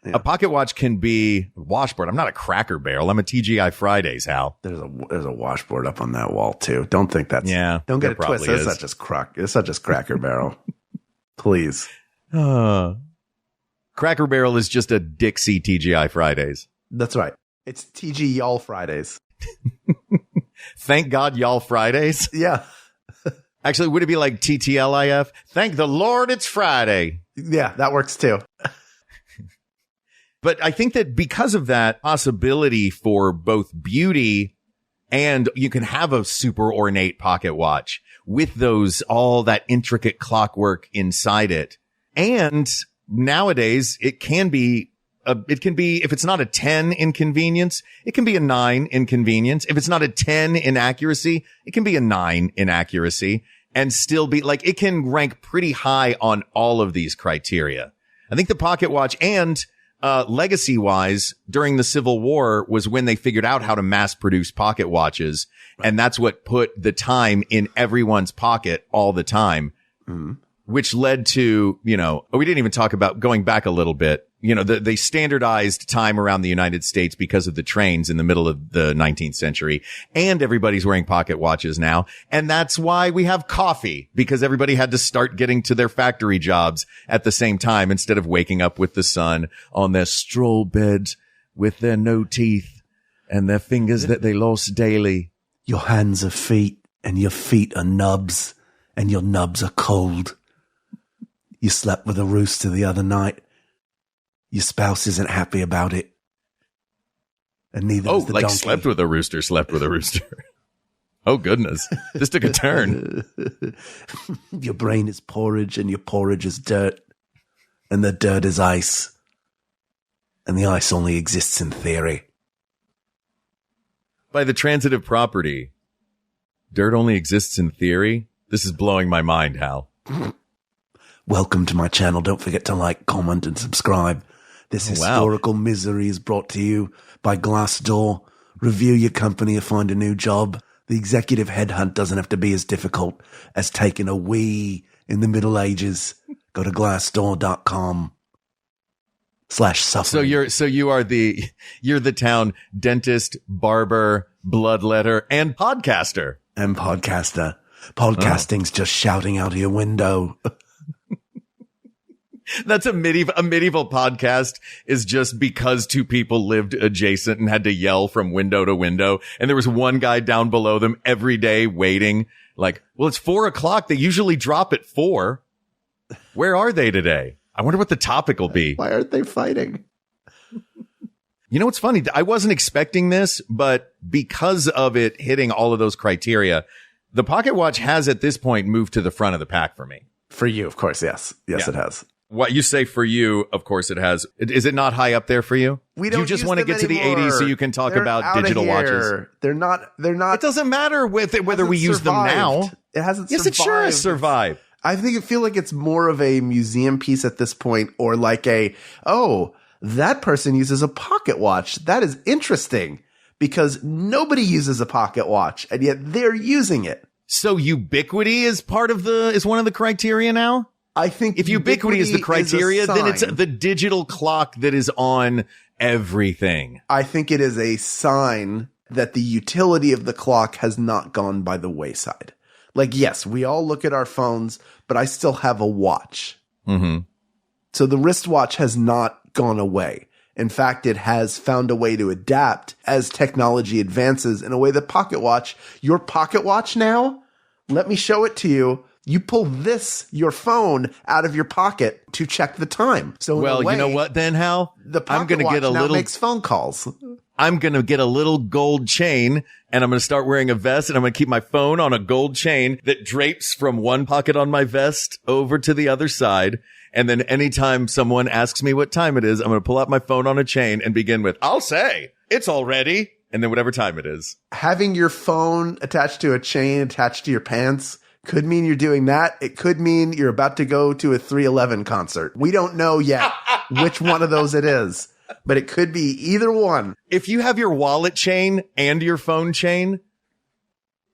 a pocket watch can be a washboard. I'm not a Cracker Barrel. I'm a TGI Fridays, Hal. There's a washboard up on that wall too. Don't think that's don't get it twisted. It's not just Cracker Barrel. Please. Cracker Barrel is just a Dixie TGI Fridays. That's right. It's TG Y'all Fridays. Thank God Y'all Fridays. Yeah. Actually, would it be like TTLIF? Thank the Lord it's Friday. Yeah, that works too. But I think that because of that possibility for both beauty, and you can have a super ornate pocket watch with all that intricate clockwork inside it. And nowadays it can be, if it's not a 10 in convenience, it can be a 9 in convenience. If it's not a 10 in accuracy, it can be a 9 in accuracy, and still be like, it can rank pretty high on all of these criteria. I think the pocket watch, and legacy wise, during the Civil War was when they figured out how to mass produce pocket watches. Right. And that's what put the time in everyone's pocket all the time. Mm-hmm. Which led to, we didn't even talk about, going back a little bit, they standardized time around the United States because of the trains in the middle of the 19th century. And everybody's wearing pocket watches now. And that's why we have coffee, because everybody had to start getting to their factory jobs at the same time instead of waking up with the sun on their straw beds with their no teeth and their fingers that they lost daily. Your hands are feet, and your feet are nubs, and your nubs are cold. You slept with a rooster the other night. Your spouse isn't happy about it. And neither is the donkey. Slept with a rooster. Oh, goodness. This took a turn. Your brain is porridge, and your porridge is dirt. And the dirt is ice. And the ice only exists in theory. By the transitive property, dirt only exists in theory? This is blowing my mind, Hal. Welcome to my channel. Don't forget to like, comment, and subscribe. This historical misery is brought to you by Glassdoor. Review your company or find a new job. The executive headhunt doesn't have to be as difficult as taking a wee in the Middle Ages. Go to glassdoor.com/suffering. So you are you're the town dentist, barber, bloodletter, and podcaster. Podcasting's just shouting out of your window. That's a medieval podcast is just because two people lived adjacent and had to yell from window to window. And there was one guy down below them every day waiting, like, well, it's 4:00. They usually drop at 4. Where are they today? I wonder what the topic will be. Why aren't they fighting? You know what's funny? I wasn't expecting this, but because of it hitting all of those criteria, the pocket watch has at this point moved to the front of the pack for me. For you, of course. Yes. Yes, yeah. It has. what you say for you, of course it has. Is it not high up there for you? We don't You just use want to them get to the anymore. 80s so you can talk They're about outta digital here. watches. They're not. It doesn't matter with it whether we use them now. It hasn't Yes, survived. it sure has survived. I feel like it's more of a museum piece at this point, or like that person uses a pocket watch. That is interesting because nobody uses a pocket watch and yet they're using it. So ubiquity is is one of the criteria now? I think if ubiquity is the criteria, then it's the digital clock that is on everything. I think it is a sign that the utility of the clock has not gone by the wayside. Like, yes, we all look at our phones, but I still have a watch. Mm-hmm. So the wristwatch has not gone away. In fact, it has found a way to adapt as technology advances in a way that your pocket watch now, let me show it to you. You pull your phone out of your pocket to check the time. So you know what then, Hal? The pocket watch now makes phone calls. I'm going to get a little gold chain and I'm going to start wearing a vest and I'm going to keep my phone on a gold chain that drapes from one pocket on my vest over to the other side. And then anytime someone asks me what time it is, I'm going to pull out my phone on a chain and begin with, I'll say, it's already. And then whatever time it is. Having your phone attached to a chain attached to your pants could mean you're doing that. It could mean you're about to go to a 311 concert. We don't know yet which one of those it is, but it could be either one. If you have your wallet chain and your phone chain,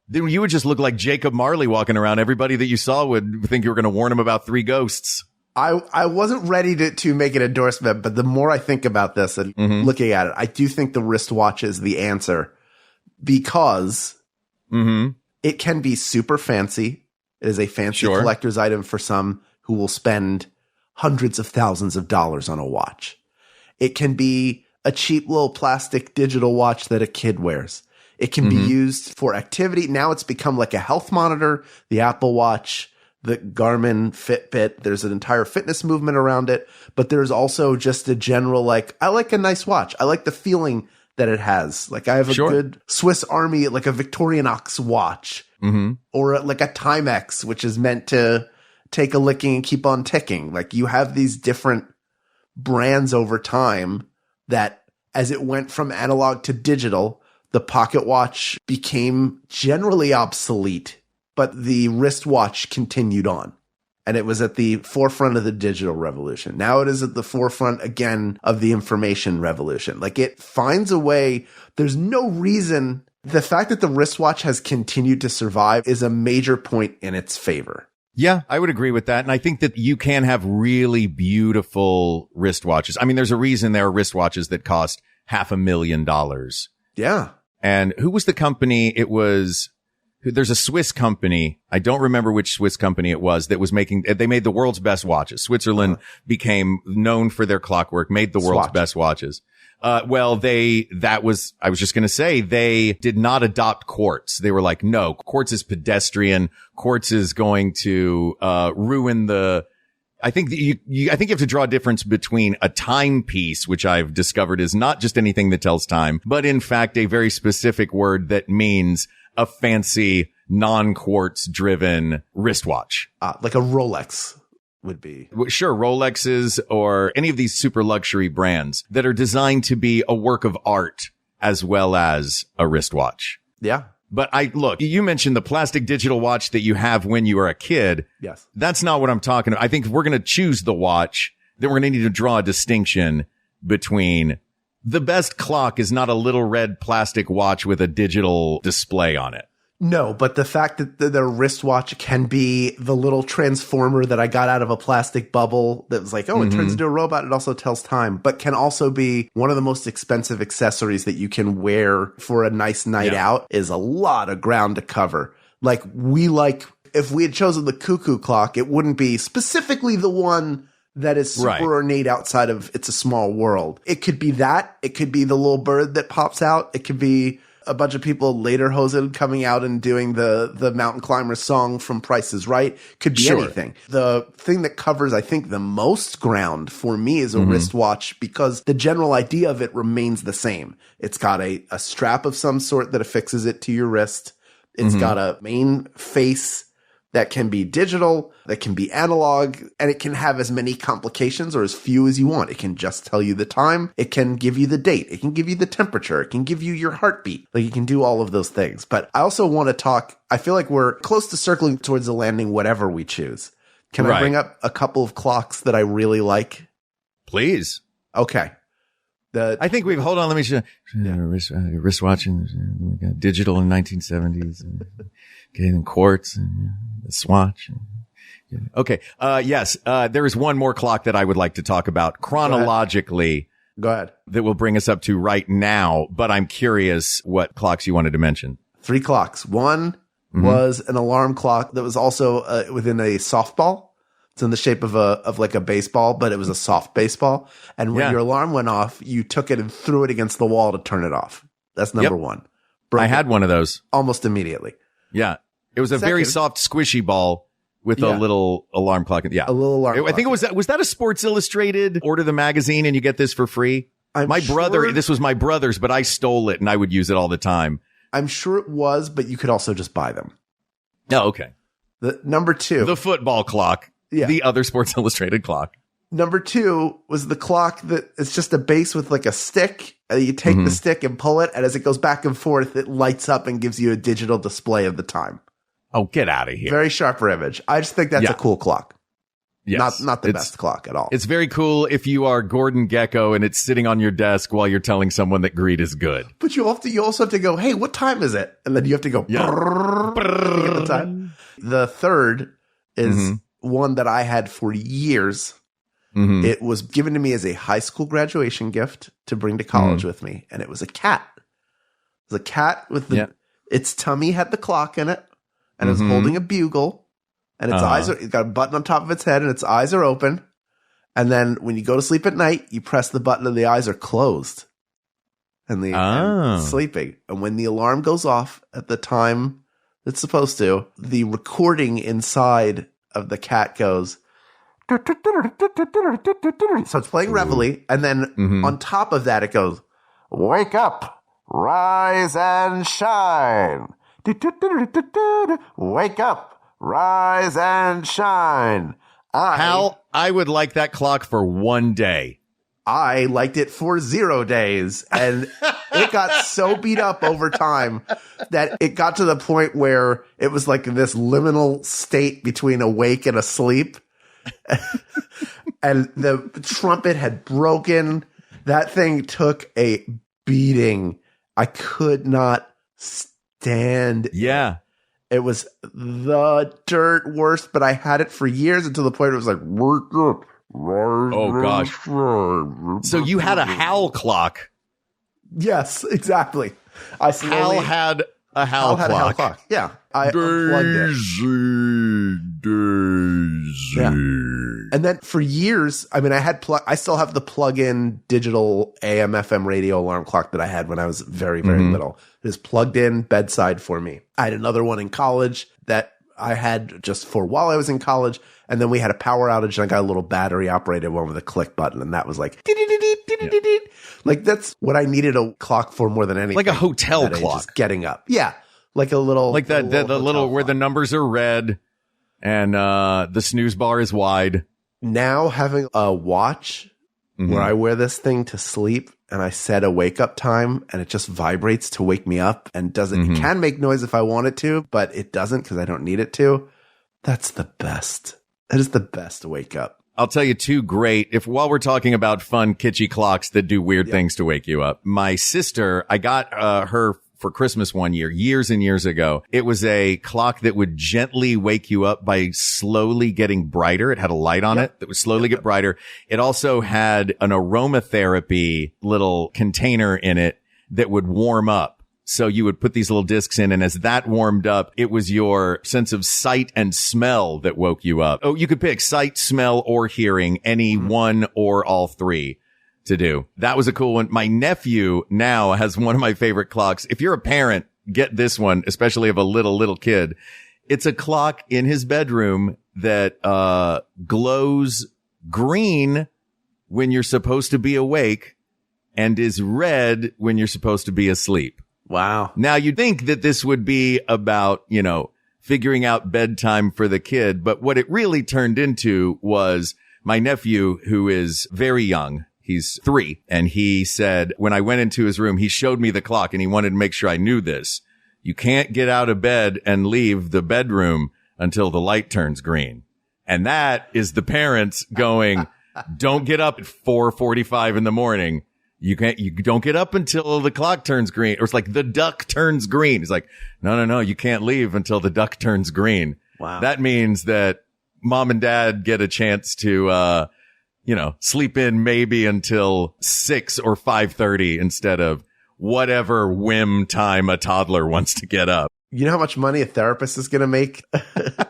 then you would just look like Jacob Marley walking around. Everybody that you saw would think you were going to warn him about 3 ghosts. I wasn't ready to make an endorsement, but the more I think about this and looking at it, I do think the wristwatch is the answer because it can be super fancy. It is a fancy collector's item for some who will spend hundreds of thousands of dollars on a watch. It can be a cheap little plastic digital watch that a kid wears. It can be used for activity. Now it's become like a health monitor, the Apple Watch, the Garmin Fitbit. There's an entire fitness movement around it, but there's also just a general, I like a nice watch. I like the feeling that it has. Like I have a good Swiss Army, like a Victorinox watch or like a Timex, which is meant to take a licking and keep on ticking. Like you have these different brands over time that as it went from analog to digital, the pocket watch became generally obsolete. But the wristwatch continued on, and it was at the forefront of the digital revolution. Now it is at the forefront again of the information revolution. Like it finds a way. There's no reason. The fact that the wristwatch has continued to survive is a major point in its favor. Yeah, I would agree with that. And I think that you can have really beautiful wristwatches. I mean, there's a reason there are wristwatches that cost $500,000. Yeah. And who was the company? There's a Swiss company. I don't remember which Swiss company it was that was they made the world's best watches. Switzerland became known for their clockwork, made the world's best watches. I was just going to say they did not adopt quartz. They were like, no, quartz is pedestrian. Quartz is going to, ruin I think you have to draw a difference between a timepiece, which I've discovered is not just anything that tells time, but in fact a very specific word that means a fancy non-quartz driven wristwatch. Like a Rolex would be. Sure. Rolexes or any of these super luxury brands that are designed to be a work of art as well as a wristwatch. Yeah. But you mentioned the plastic digital watch that you have when you are a kid. Yes. That's not what I'm talking about. I think if we're going to choose the watch, then we're going to need to draw a distinction between the best clock is not a little red plastic watch with a digital display on it. No, but the fact that the wristwatch can be the little transformer that I got out of a plastic bubble that was like, it turns into a robot. It also tells time, but can also be one of the most expensive accessories that you can wear for a nice night out is a lot of ground to cover. If we had chosen the cuckoo clock, it wouldn't be specifically the one that is super ornate outside of It's a Small World. It could be that. It could be the little bird that pops out. It could be a bunch of people lederhosen coming out and doing the mountain climber song from Price is Right. Could be anything. The thing that covers, I think, the most ground for me is a wristwatch because the general idea of it remains the same. It's got a strap of some sort that affixes it to your wrist. It's got a main face that can be digital, that can be analog, and it can have as many complications or as few as you want. It can just tell you the time. It can give you the date. It can give you the temperature. It can give you your heartbeat. Like, it can do all of those things. But I also want to talk, I feel like we're close to circling towards the landing, whatever we choose. Can I bring up a couple of clocks that I really like? Please. Okay. I think we've, hold on, let me show wristwatch, and we got digital in 1970s, and, okay, then quartz, and the swatch. And, okay. Yes. There is one more clock that I would like to talk about chronologically. Go ahead. That will bring us up to right now, but I'm curious what clocks you wanted to mention. 3 clocks. One was an alarm clock that was also within a softball. It's in the shape of like a baseball, but it was a soft baseball. And when your alarm went off, you took it and threw it against the wall to turn it off. That's number one. I had one of those almost immediately. Yeah. It was a very soft, squishy ball with a little alarm clock. Yeah. A little alarm clock. I think it was that a Sports Illustrated? Order the magazine and you get this for free? This was my brother's, but I stole it and I would use it all the time. I'm sure it was, but you could also just buy them. Oh, okay. The number 2. The football clock. Yeah. The other Sports Illustrated clock. Number 2 was the clock that it's just a base with like a stick. You take the stick and pull it, and as it goes back and forth, it lights up and gives you a digital display of the time. Oh, get out of here. Very sharper image. I just think that's a cool clock. Yes. Not the best clock at all. It's very cool if you are Gordon Gekko and it's sitting on your desk while you're telling someone that greed is good. But you also have to go, hey, what time is it? And then you have to go, to get the time. The third is one that I had for years. It was given to me as a high school graduation gift to bring to college with me. And it was a cat. It was a cat with its tummy had the clock in it, and it was holding a bugle, and its eyes it's got a button on top of its head, and its eyes are open. And then when you go to sleep at night, you press the button and the eyes are closed. And and sleeping. And when the alarm goes off at the time it's supposed to, the recording inside of the cat goes. So it's playing Reveille, and then on top of that it goes, wake up, rise and shine. Wake up, rise and shine. Hal, I would like that clock for one day. I liked it for 0 days, and it got so beat up over time that it got to the point where it was like this liminal state between awake and asleep. And the trumpet had broken. That thing took a beating. I could not stand it. Yeah. It was the dirt worst, but I had it for years until the point where it was like, wake up. Oh gosh. So you had a Hal clock. Yes, exactly. Hal had a Hal clock. Yeah. I unplugged it. Yeah. And then for years, I mean, I still have the plug-in digital AM FM radio alarm clock that I had when I was very, very little. It is plugged in bedside for me. I had another one in college that I had just for while I was in college. And then we had a power outage and I got a little battery operated one with a click button. And that was like, like that's what I needed a clock for more than anything. Like a hotel clock. Just getting up. Yeah. Like a little, like that, the little where the numbers are red and, the snooze bar is wide. Now having a watch where I wear this thing to sleep and I set a wake up time and it just vibrates to wake me up and doesn't, it can make noise if I want it to, but it doesn't because I don't need it to. That's the best. That is the best wake up. I'll tell you two great, while we're talking about fun, kitschy clocks that do weird things to wake you up. My sister, I got, her for Christmas one year, years and years ago. It was a clock that would gently wake you up by slowly getting brighter. It had a light on it that would slowly get brighter. It also had an aromatherapy little container in it that would warm up. So you would put these little discs in, and as that warmed up, it was your sense of sight and smell that woke you up. Oh, you could pick sight, smell, or hearing, any one or all three to do. That was a cool one. My nephew now has one of my favorite clocks. If you're a parent, get this one, especially of a little kid. It's a clock in his bedroom that glows green when you're supposed to be awake and is red when you're supposed to be asleep. Wow. Now you'd think that this would be about, figuring out bedtime for the kid. But what it really turned into was my nephew, who is very young. He's 3. And he said, when I went into his room, he showed me the clock and he wanted to make sure I knew this. You can't get out of bed and leave the bedroom until the light turns green. And that is the parents going, don't get up at 4:45 in the morning. You don't get up until the clock turns green. Or it's like the duck turns green. It's like, no, you can't leave until the duck turns green. Wow. That means that mom and dad get a chance to, sleep in maybe until 6 or 5:30 instead of whatever whim time a toddler wants to get up. You know how much money a therapist is going to make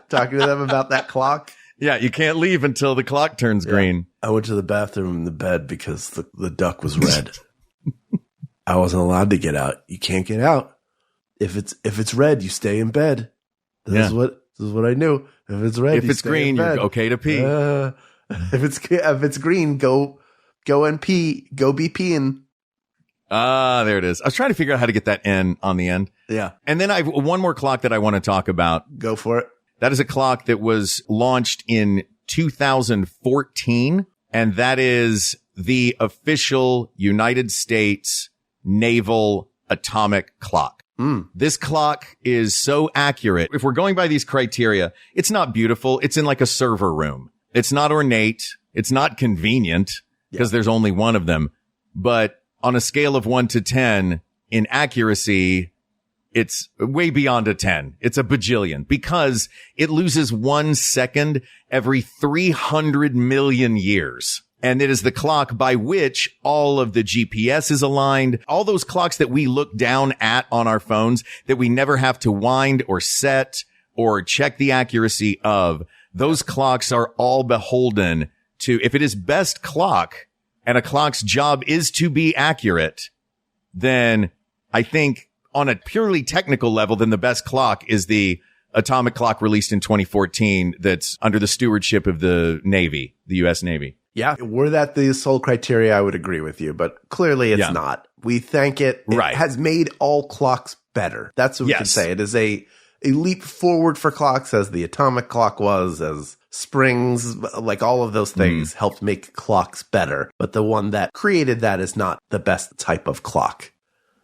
talking to them about that clock? Yeah, you can't leave until the clock turns green. I went to the bathroom in the bed because the duck was red. I wasn't allowed to get out. You can't get out. If it's red, you stay in bed. This is what I knew. If it's red, if it's green, you're okay to pee. If it's green, go and pee. Go be peeing. Ah, there it is. I was trying to figure out how to get that N on the end. Yeah. And then I have one more clock that I want to talk about. Go for it. That is a clock that was launched in 2014, and that is the official United States Naval Atomic Clock. This clock is so accurate. If we're going by these criteria, it's not beautiful. It's in like a server room. It's not ornate. It's not convenient because there's only one of them. But on a scale of 1 to 10 in accuracy, it's way beyond a 10. It's a bajillion because it loses 1 second every 300 million years. And it is the clock by which all of the GPS is aligned. All those clocks that we look down at on our phones that we never have to wind or set or check the accuracy of. Those clocks are all beholden to, if it is best clock and a clock's job is to be accurate, then I think on a purely technical level, then the best clock is the atomic clock released in 2014 that's under the stewardship of the Navy, the U.S. Navy. Yeah. Were that the sole criteria, I would agree with you, but clearly it's not. We thank it. It has made all clocks better. That's what we can say. It is a leap forward for clocks, as the atomic clock was, as springs, like all of those things helped make clocks better. But the one that created that is not the best type of clock.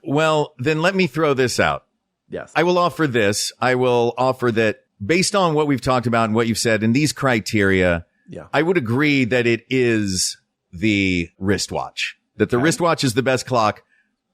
Well, then let me throw this out. Yes. I will offer this. I will offer that based on what we've talked about and what you've said and these criteria, I would agree that it is the wristwatch, that the wristwatch is the best clock.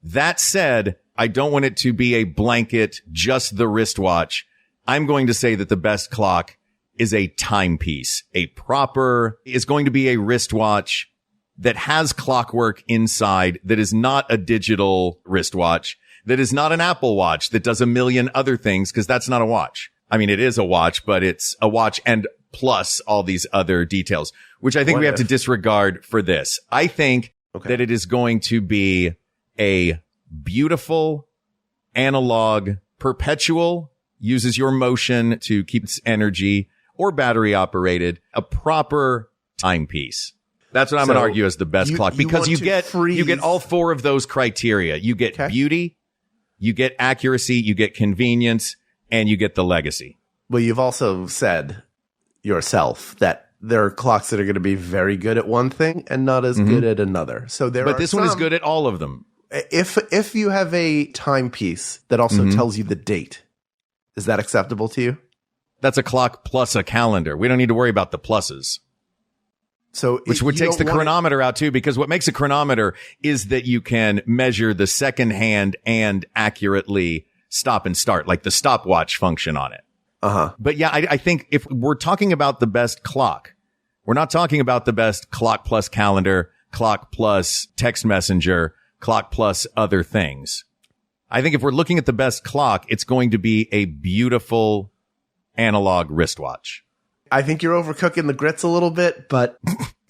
That said, I don't want it to be a blanket, just the wristwatch. I'm going to say that the best clock is a timepiece. Is going to be a wristwatch that has clockwork inside, that is not a digital wristwatch, that is not an Apple Watch that does a million other things, because that's not a watch. I mean, it is a watch, but it's a watch and plus all these other details, which I think we have to disregard for this. I think that it is going to be a beautiful analog perpetual, uses your motion to keep its energy, or battery operated, a proper timepiece. That's what I'm going to argue as the best clock, because you get all 4 of those criteria. You get beauty, you get accuracy, you get convenience, and you get the legacy. Well, you've also said yourself that there are clocks that are going to be very good at one thing and not as good at another. So but this one is good at all of them. If you have a timepiece that also tells you the date, is that acceptable to you? That's a clock plus a calendar. We don't need to worry about the pluses. So which takes the chronometer out too, because what makes a chronometer is that you can measure the second hand and accurately stop and start, like the stopwatch function on it. But yeah, I think if we're talking about the best clock, we're not talking about the best clock plus calendar, clock plus text messenger, clock plus other things. I think if we're looking at the best clock, it's going to be a beautiful analog wristwatch. I think you're overcooking the grits a little bit, but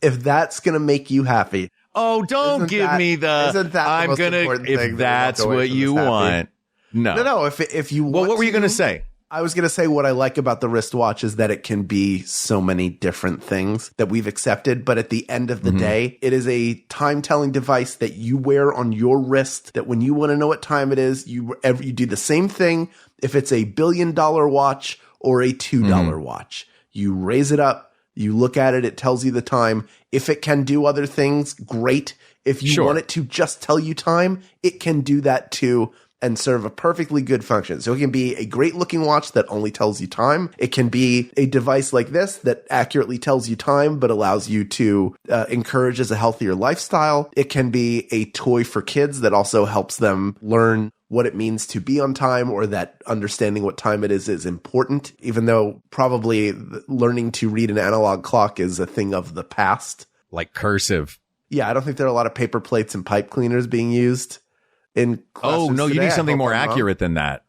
if that's going to make you happy. Oh, don't give me the, I'm going to, if that's what you want. No. If you want well, what were you going to say? I was going to say what I like about the wristwatch is that it can be so many different things that we've accepted. But at the end of the day, it is a time-telling device that you wear on your wrist, that when you want to know what time it is, you do the same thing. If it's a $1 billion watch or a $2 watch. You raise it up, you look at it, it tells you the time. If it can do other things, great. If you want it to just tell you time, it can do that too and serve a perfectly good function. So it can be a great looking watch that only tells you time. It can be a device like this that accurately tells you time, but allows you to encourages a healthier lifestyle. It can be a toy for kids that also helps them learn what it means to be on time, or that understanding what time it is important, even though probably learning to read an analog clock is a thing of the past. Like cursive. Yeah, I don't think there are a lot of paper plates and pipe cleaners being used in classrooms Oh, no, today. you need something more I'm wrong. accurate than that.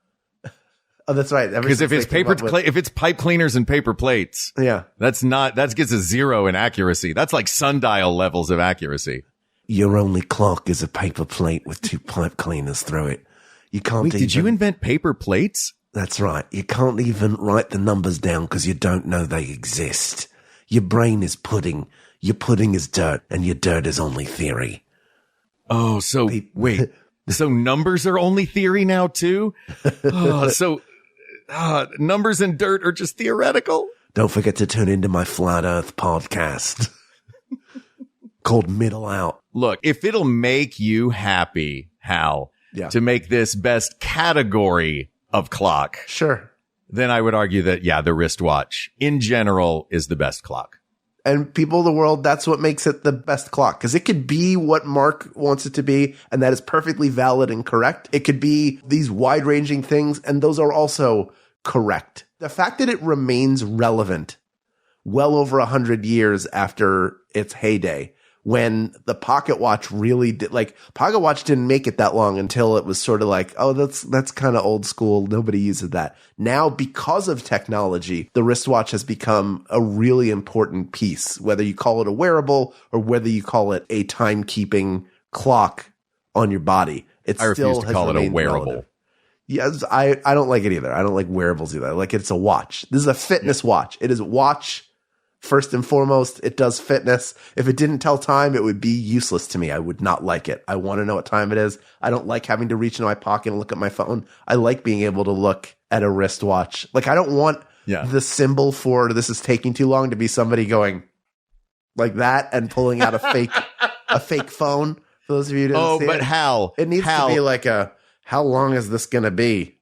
Oh, that's right. Because if it's if it's pipe cleaners and paper plates, that gets a 0 in accuracy. That's like sundial levels of accuracy. Your only clock is a paper plate with 2 pipe cleaners through it. You can't. Wait, did you invent paper plates? That's right. You can't even write the numbers down because you don't know they exist. Your brain is pudding. Your pudding is dirt, and your dirt is only theory. Oh, so wait. So numbers are only theory now too? Numbers and dirt are just theoretical? Don't forget to tune into my Flat Earth podcast called Middle Out. Look, if it'll make you happy, Hal, to make this best category of clock, sure, then I would argue that, the wristwatch in general is the best clock. And people of the world, that's what makes it the best clock. Because it could be what Mark wants it to be, and that is perfectly valid and correct. It could be these wide-ranging things, and those are also correct. The fact that it remains relevant well over 100 years after its heyday, when the pocket watch really did, pocket watch didn't make it that long until it was sort of like, oh, that's kind of old school. Nobody uses that. Now, because of technology, the wristwatch has become a really important piece, whether you call it a wearable or whether you call it a timekeeping clock on your body. I refuse to call it a wearable. Relevant. Yes, I don't like it either. I don't like wearables either. I like it's a watch. This is a fitness watch. It is a watch. First and foremost, it does fitness. If it didn't tell time, it would be useless to me. I would not like it. I want to know what time it is. I don't like having to reach into my pocket and look at my phone. I like being able to look at a wristwatch. I don't want the symbol for this is taking too long to be somebody going like that and pulling out a fake phone. For those of you who didn't see but Hal, it needs to be like how long is this going to be?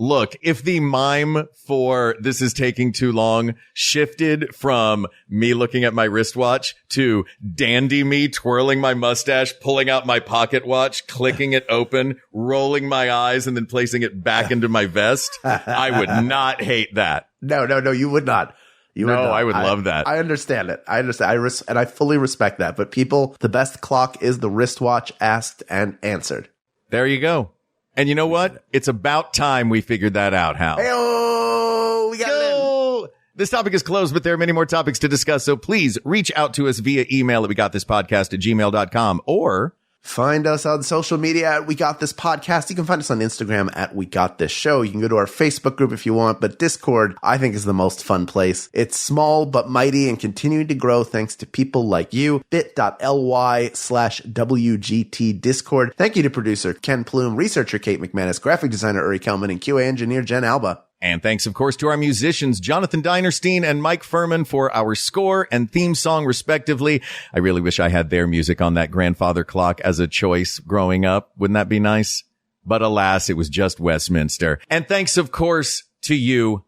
Look, if the mime for this is taking too long shifted from me looking at my wristwatch to dandy me twirling my mustache, pulling out my pocket watch, clicking it open, rolling my eyes, and then placing it back into my vest, I would not hate that. No, you would not. I would love that. I understand it. I understand. And I fully respect that. But people, the best clock is the wristwatch, asked and answered. There you go. And you know what? It's about time we figured that out, Hal. Hey-oh, we got it. This topic is closed, but there are many more topics to discuss. So please reach out to us via email at wegotThisPodcast@gmail.com or find us on social media at We Got This Podcast. You can find us on Instagram at We Got This Show. You can go to our Facebook group if you want, but Discord, I think, is the most fun place. It's small but mighty and continuing to grow thanks to people like you. bit.ly/WGT Discord. Thank you to producer Ken Plume, researcher Kate McManus, graphic designer Uri Kelman, and QA engineer Jen Alba. And thanks, of course, to our musicians, Jonathan Dinerstein and Mike Furman, for our score and theme song, respectively. I really wish I had their music on that grandfather clock as a choice growing up. Wouldn't that be nice? But alas, it was just Westminster. And thanks, of course, to you,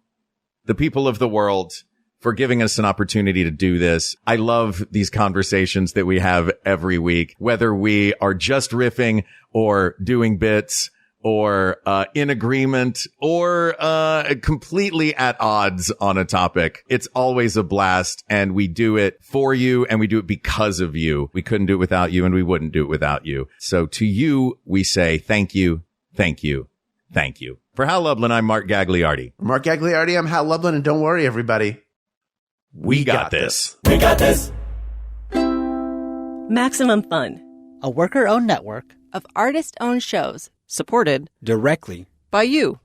the people of the world, for giving us an opportunity to do this. I love these conversations that we have every week, whether we are just riffing or doing bits, or in agreement, or completely at odds on a topic. It's always a blast, and we do it for you, and we do it because of you. We couldn't do it without you, and we wouldn't do it without you. So to you, we say thank you, thank you, thank you. For Hal Lublin, I'm Mark Gagliardi. Mark Gagliardi, I'm Hal Lublin, and don't worry, everybody. We got this. We got this. Maximum Fun, a worker-owned network of artist-owned shows supported directly by you.